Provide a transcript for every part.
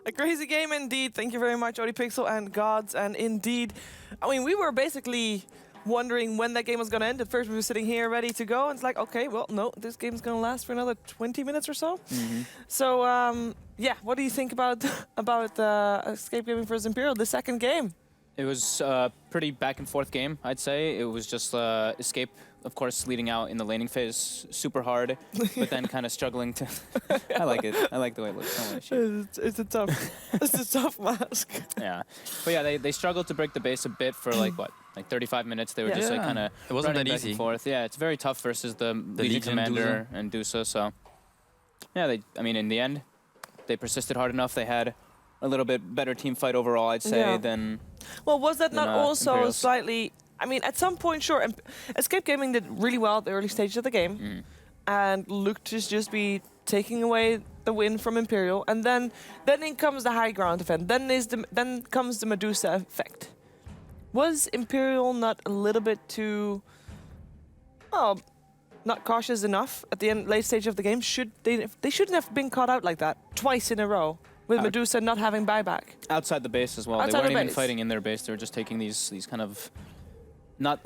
A crazy game indeed. Thank you very much, ODPixel and Gods. And indeed, I mean, we were basically wondering when that game was going to end. At first, we were sitting here ready to go. And it's like, okay, well, no, this game's going to last for another 20 minutes or so. So, yeah, what do you think about Escape Gaming versus Imperial, the second game? It was a pretty back and forth game, I'd say. It was just Escape, of course, leading out in the laning phase super hard, but then kind of struggling to... I like it. I like the way it looks. It's a tough, it's a tough mask. Yeah. But yeah, they struggled to break the base a bit for like, what, like 35 minutes. They were just like kind of it wasn't that back easy. And forth. Yeah, it's very tough versus the Legion Commander and Dusa. So yeah, I mean, in the end, they persisted hard enough. They had a little bit better team fight overall, I'd say, than... Well, was that not also Imperials. slightly... I mean, at some point, sure, Escape Gaming did really well at the early stages of the game and looked to just be taking away the win from Imperial. And then in comes the high ground event. Then comes the Medusa effect. Was Imperial not a little bit too... Oh, not cautious enough at the late stage of the game? They shouldn't have been caught out like that twice in a row. With Medusa not having buyback. Outside the base as well. They weren't even fighting in their base. They were just taking these kind of not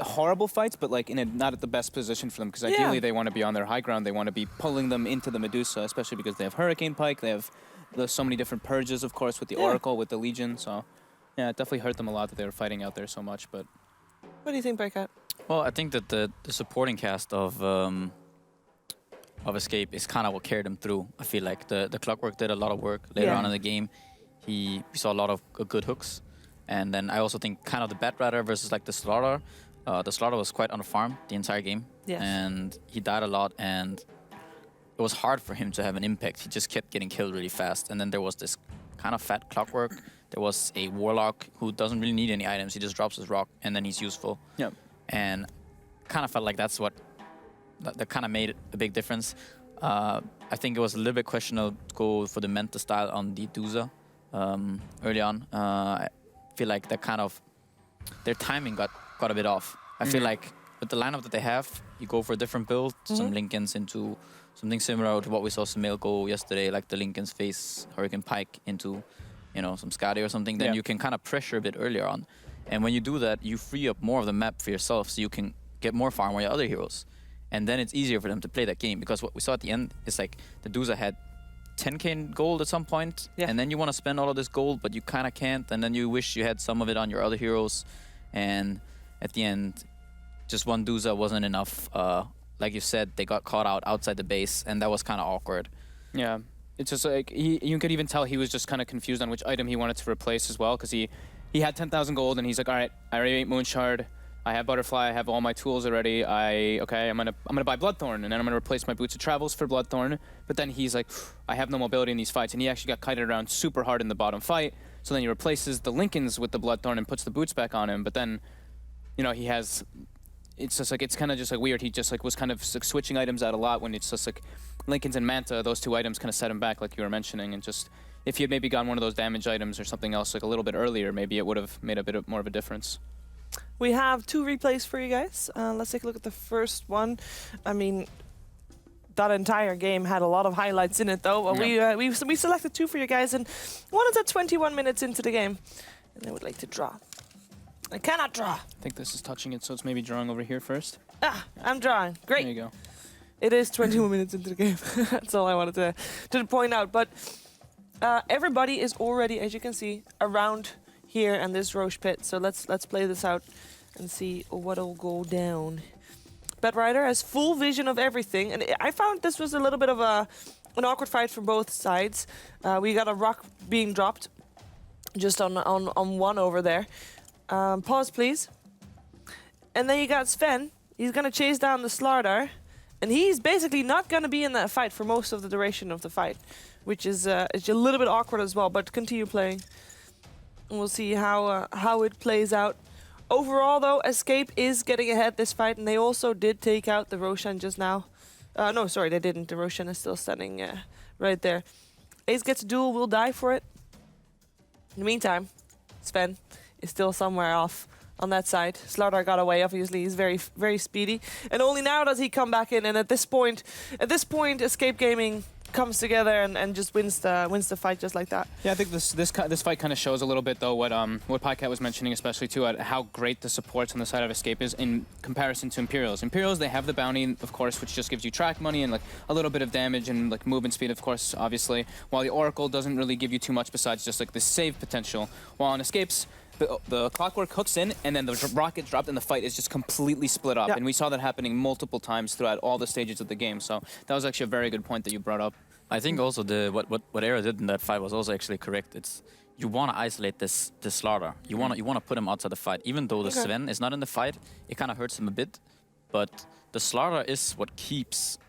horrible fights, but like not at the best position for them. Because ideally they want to be on their high ground. They want to be pulling them into the Medusa, especially because they have Hurricane Pike. They have so many different purges, of course, with the Oracle, with the Legion. So yeah, it definitely hurt them a lot that they were fighting out there so much. But what do you think, Breakout? Well, I think that the supporting cast of Escape is kind of what carried him through. I feel like the Clockwork did a lot of work later on in the game. We saw a lot of good hooks. And then I also think kind of the Batrider versus like the Slaughter. The Slaughter was quite on the farm the entire game. Yes. And he died a lot, and it was hard for him to have an impact. He just kept getting killed really fast. And then there was this kind of fat Clockwork. There was a Warlock who doesn't really need any items. He just drops his rock, and then he's useful. Yep. And kind of felt like that's what that kind of made a big difference. I think it was a little bit questionable to go for the Manta style on the Dusa early on. I feel like that kind of their timing got a bit off. I feel like with the lineup that they have, you go for a different build, some Lincolns into something similar to what we saw Samil go yesterday, like the Lincolns face Hurricane Pike into, you know, some Skadi or something. Then you can kind of pressure a bit earlier on, and when you do that, you free up more of the map for yourself, so you can get more farm on your other heroes. And then it's easier for them to play that game, because what we saw at the end is like the Dusa had 10k in gold at some point, and then you want to spend all of this gold, but you kind of can't, and then you wish you had some of it on your other heroes, and at the end, just one Dusa wasn't enough. Like you said, they got caught out outside the base, and that was kind of awkward. Yeah, it's just like you could even tell he was just kind of confused on which item he wanted to replace as well, because he had 10,000 gold, and he's like, all right, I already ate Moonshard. I have Butterfly, I have all my tools already. I'm gonna buy Bloodthorn, and then I'm gonna replace my Boots of Travels for Bloodthorn. But then he's like, I have no mobility in these fights, and he actually got kited around super hard in the bottom fight. So then he replaces the Lincolns with the Bloodthorn and puts the Boots back on him. But then, you know, it's just like, it's kind of just like weird. He just like was kind of like switching items out a lot when it's just like Lincolns and Manta, those two items kind of set him back, like you were mentioning. And just if he had maybe gotten one of those damage items or something else like a little bit earlier, maybe it would have made a bit more of a difference. We have 2 replays for you guys. Let's take a look at the first one. I mean, that entire game had a lot of highlights in it, though. We selected 2 for you guys, and one is at 21 minutes into the game, and I would like to draw. I cannot draw. I think this is touching it, so it's maybe drawing over here first. I'm drawing. Great. There you go. It is 21 minutes into the game. That's all I wanted to point out. But everybody is already, as you can see, around here and this Roche pit. So let's play this out and see what'll go down. Batrider has full vision of everything, and I found this was a little bit of an awkward fight from both sides. We got a rock being dropped just on one over there. Pause, please. And then you got Sven. He's gonna chase down the Slardar, and he's basically not gonna be in that fight for most of the duration of the fight, which is it's a little bit awkward as well. But continue playing. We'll see how it plays out. Overall, though, Escape is getting ahead this fight, and they also did take out the Roshan just now. No, sorry, they didn't. The Roshan is still standing right there. Ace gets a duel, will die for it. In the meantime, Sven is still somewhere off on that side. Slardar got away, obviously. He's very, very speedy. And only now does he come back in, and at this point, Escape Gaming comes together and just wins the fight just like that. Yeah, I think this fight kind of shows a little bit though what Pycat was mentioning, especially too, at how great the supports on the side of Escape is in comparison to Imperials. Imperials, they have the bounty, of course, which just gives you track money and like a little bit of damage and like movement speed, of course, obviously. While the Oracle doesn't really give you too much besides just like the save potential. While on Escapes, the clockwork hooks in and then the rocket dropped and the fight is just completely split up. Yeah. And we saw that happening multiple times throughout all the stages of the game. So that was actually a very good point that you brought up. I think also what Era did in that fight was also actually correct. It's you want to isolate this Slaughter. You want to put him outside the fight. Even though the Sven is not in the fight, it kind of hurts him a bit. But the Slaughter is what keeps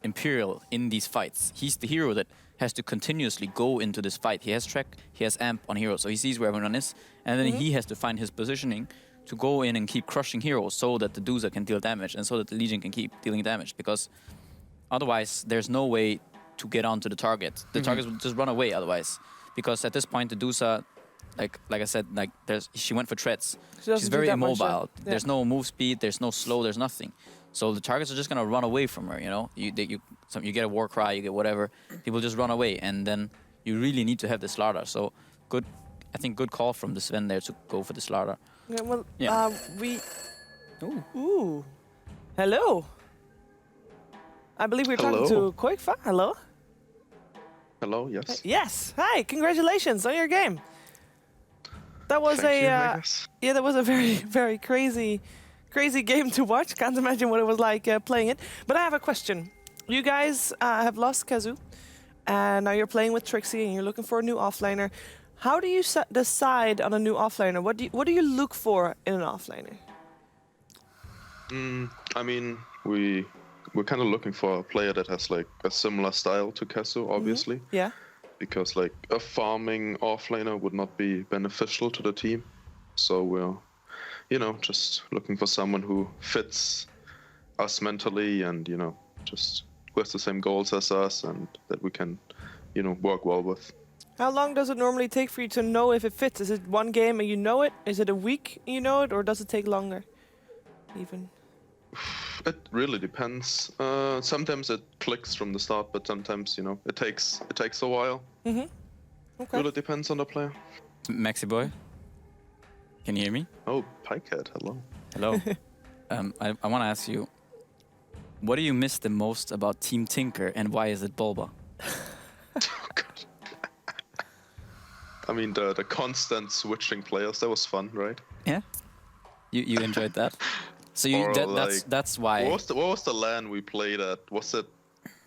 Imperial in these fights. He's the hero that has to continuously go into this fight. He has track, he has amp on heroes, so he sees where everyone is, and then he has to find his positioning to go in and keep crushing heroes so that the Doozer can deal damage and so that the Legion can keep dealing damage, because otherwise there's no way to get onto the target. The targets will just run away otherwise, because at this point the Doozer, like I said, like she went for treads. She's very immobile. There's no move speed, there's no slow, there's nothing. So the targets are just gonna run away from her, you know? You get a war cry, you get whatever, people just run away, and then you really need to have the Slaughter. So I think good call from the Sven there to go for the Slaughter. Yeah, well, we... Ooh. Ooh. Hello. I believe we're talking to Koikfa. Hello. Hello, yes. Yes. Hi, congratulations on your game. That was that was a very, very crazy game to watch. Can't imagine what it was like playing it. But I have a question. You guys have lost Kazu, and now you're playing with Trixie, and you're looking for a new offlaner. How do you decide on a new offlaner? What do you look for in an offlaner? I mean, we're kind of looking for a player that has like a similar style to Kazu, obviously. Yeah. Because like a farming offlaner would not be beneficial to the team. So we're, just looking for someone who fits us mentally and, just who has the same goals as us and that we can, work well with. How long does it normally take for you to know if it fits? Is it one game and you know it? Is it a week you know it? Or does it take longer even? It really depends. Sometimes it clicks from the start, but sometimes, it takes a while. Okay. Really depends on the player. Maxi boy, can you hear me? Oh, Pycat, hello. Hello. I want to ask you, what do you miss the most about Team Tinker, and why is it Bulba? Oh, God. I mean, the constant switching players, that was fun, right? Yeah. You enjoyed that? So that's why. What was the LAN we played at? Was it?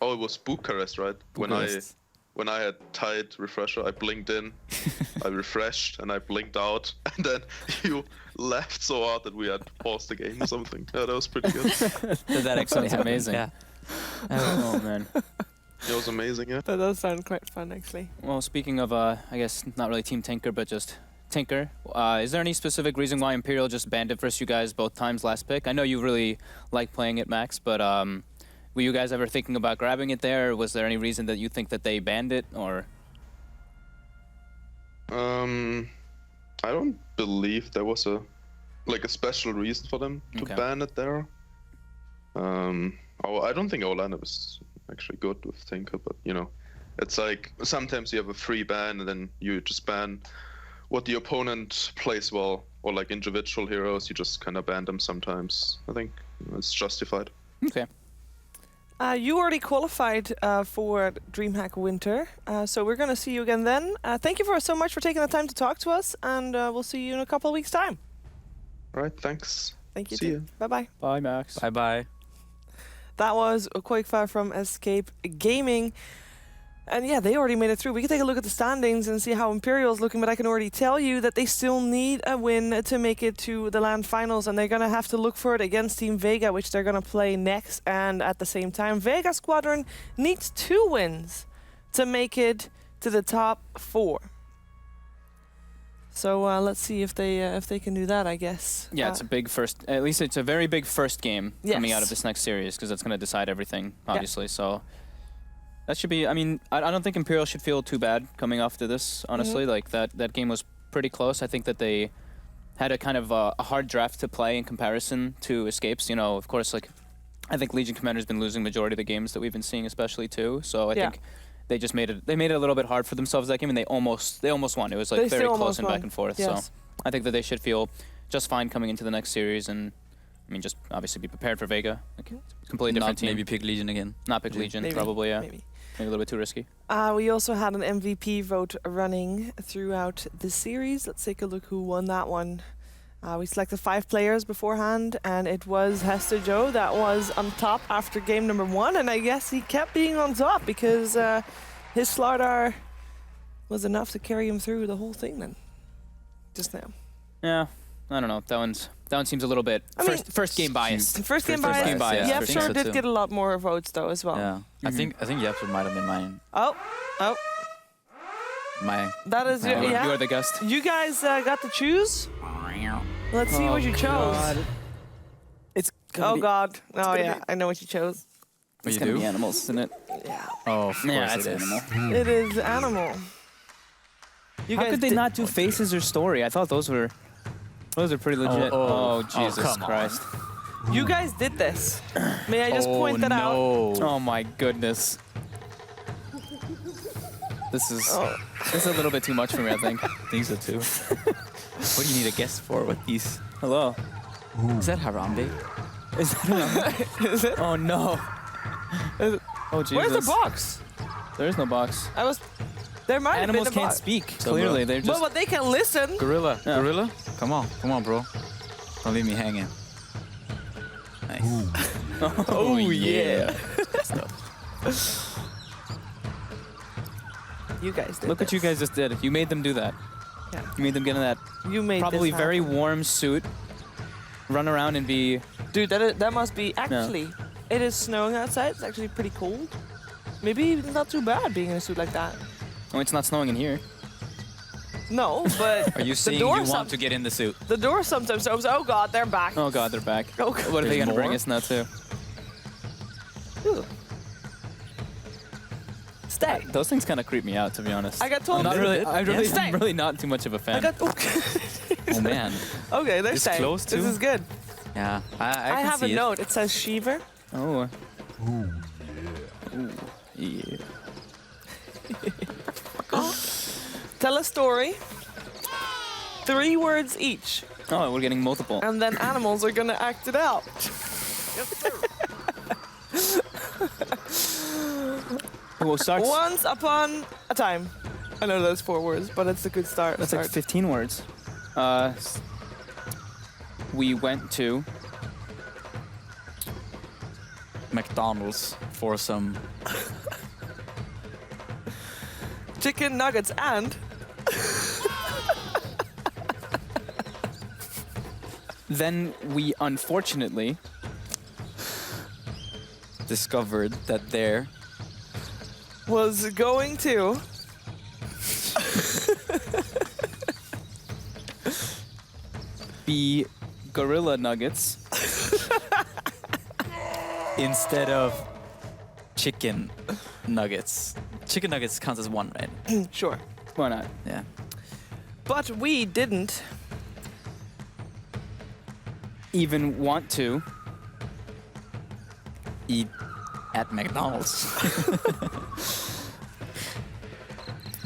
Oh, it was Bucharest, right? Bucharest. When I had tied refresher, I blinked in, I refreshed, and I blinked out, and then you laughed so hard that we had to pause the game or something. Yeah, that was pretty good. That actually sounds amazing. Yeah. Oh man. It was amazing, yeah. That does sound quite fun, actually. Well, speaking of, I guess not really Team Tinker, but just Tinker, is there any specific reason why Imperial just banned it versus you guys both times last pick? I know you really like playing it, Max, but were you guys ever thinking about grabbing it there? Or was there any reason that you think that they banned it, or? I don't believe there was a special reason for them to ban it there. I don't think our lineup is actually good with Tinker, but it's like sometimes you have a free ban and then you just ban what the opponent plays well, or like individual heroes, you just kind of ban them sometimes. I think it's justified. Okay. You already qualified for DreamHack Winter, so we're going to see you again then. Thank you so much for taking the time to talk to us, and we'll see you in a couple of weeks' time. All right, thanks. Thank you. See you. Bye-bye. Bye, Max. Bye-bye. That was Koikfa from Escape Gaming. And yeah, they already made it through. We can take a look at the standings and see how Imperial's looking, but I can already tell you that they still need a win to make it to the LAN finals, and they're going to have to look for it against Team Vega, which they're going to play next. And at the same time, Vega Squadron needs 2 wins to make it to the top 4. So let's see if they can do that, I guess. Yeah, it's a big first. At least it's a very big first game coming out of this next series, because it's going to decide everything, obviously. Yeah. So that should be. I mean, I don't think Imperial should feel too bad coming off to this. Honestly, like that game was pretty close. I think that they had a kind of a hard draft to play in comparison to Escapes. Of course, like I think Legion Commander's been losing majority of the games that we've been seeing, especially too. So I Yeah. think they just made it a little bit hard for themselves that game, and they almost won. It was like They very still close almost and won. back and forth. Yes. So I think that they should feel just fine coming into the next series, and I mean, just obviously be prepared for Vega. Like, completely different Not team. maybe pick Legion again. Not pick Legion, Maybe. probably. Yeah, Maybe. maybe a little bit too risky. We also had an MVP vote running throughout the series. Let's take a look who won that one. We selected 5 players beforehand, and it was Hester Joe that was on top after game number 1, and I guess he kept being on top because his Slardar was enough to carry him through the whole thing then. Just now. Yeah, I don't know. That one seems a little bit I mean, first game biased. First game First bias. game bias, Yep, I think sure so did too. get a lot more votes though as well. Yeah, I think Yapster might have been my. That is You yeah. are the guest. You guys got to choose. Let's see what you chose. It's Oh God! Oh yeah, I know what you chose. What you gonna do? be animals, isn't it? Yeah, Oh, of course Yeah, it it's is. animal. it is animal. You How guys could they did- not do faces or story? I thought those were pretty legit. oh. Jesus come on. Christ! You guys did this. May I just Oh, point that out? no. Oh my goodness! This is Oh. this is a little bit too much for me. I think. I think so too. What do you need a guest for with these? Hello. Is that Harambe? Is that Is it? Oh no! Oh Jesus! Where's the box? There is no box. I was. There might Animals have been a can't box. speak. So, Clearly, bro. they're just. But they can listen. Gorilla. Yeah. Gorilla? Come on, bro. Don't leave me hanging. Nice. Oh yeah! You guys did. Look what you this. guys just did. You made them do that. Yeah. You made them get in that You made probably this very happen. warm suit, run around and be. Dude, that must be actually. It is snowing outside. It's actually pretty cold. Maybe it's not too bad being in a suit like that. Oh, it's not snowing in here. No, but Are you the saying door you want to get in the suit? The door sometimes opens. Oh God, they're back. Oh God, they're back. Oh, God. What are they There's gonna bring more? us now too? Ooh. Stay. Those things kind of creep me out, to be honest. I got told. I'm not to. really. Stay. I'm really not too much of a fan. I got. Oh man. Okay, they're This staying. close, This too? is good. Yeah, I I can have a see it. note. It says Shiver. Oh. Ooh, yeah. Tell a story. 3 words each, Oh, we're getting multiple. and then animals are gonna act it out. We'll start. Once upon a time. I know that's 4 words, but it's a good start. That's like 15 words. We went to. McDonald's for some. Chicken nuggets and Then we unfortunately Discovered that there was going to be gorilla nuggets. instead of chicken nuggets. Chicken nuggets counts as one, right? sure. Why not? Yeah. But we didn't. Even want to. Eat at McDonald's.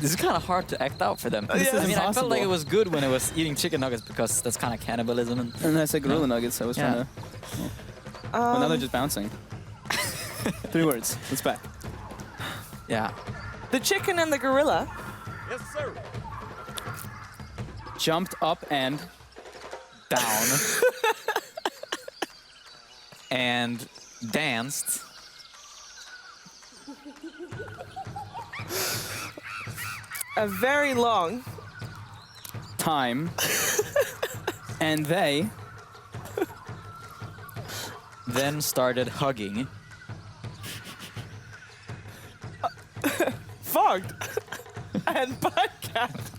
This is kind of hard to act out for them. This is I mean, I felt like impossible. it was good when it was eating chicken nuggets because that's kind of cannibalism. And I said gorilla nuggets. I was trying to. Well, now they're just bouncing. 3 words. Let's back. Yeah. The chicken and the gorilla Jumped up and. Down. And danced. a very long Time. And they. Then started hugging. fogged and podcast.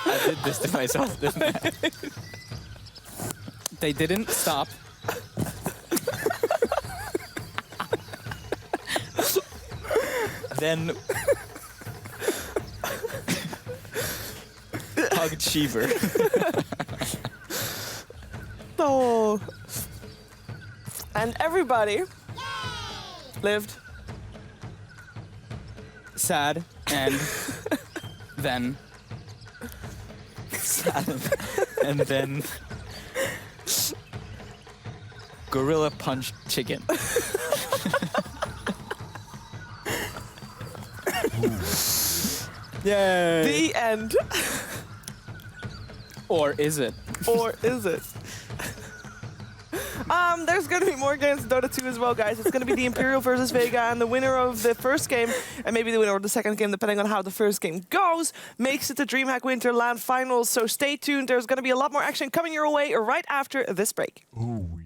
I did this to myself, didn't I? They didn't stop. Then hugged Cheever. Oh, And everybody lived. Sad and then And then gorilla punch chicken. yay. The end. Or is it? Or is it? There's going to be more games in Dota 2 as well, guys. It's going to be the Imperial versus Vega, and the winner of the first game, and maybe the winner of the second game, depending on how the first game goes, makes it to DreamHack Winterland Finals. So stay tuned. There's going to be a lot more action coming your way right after this break. Ooh,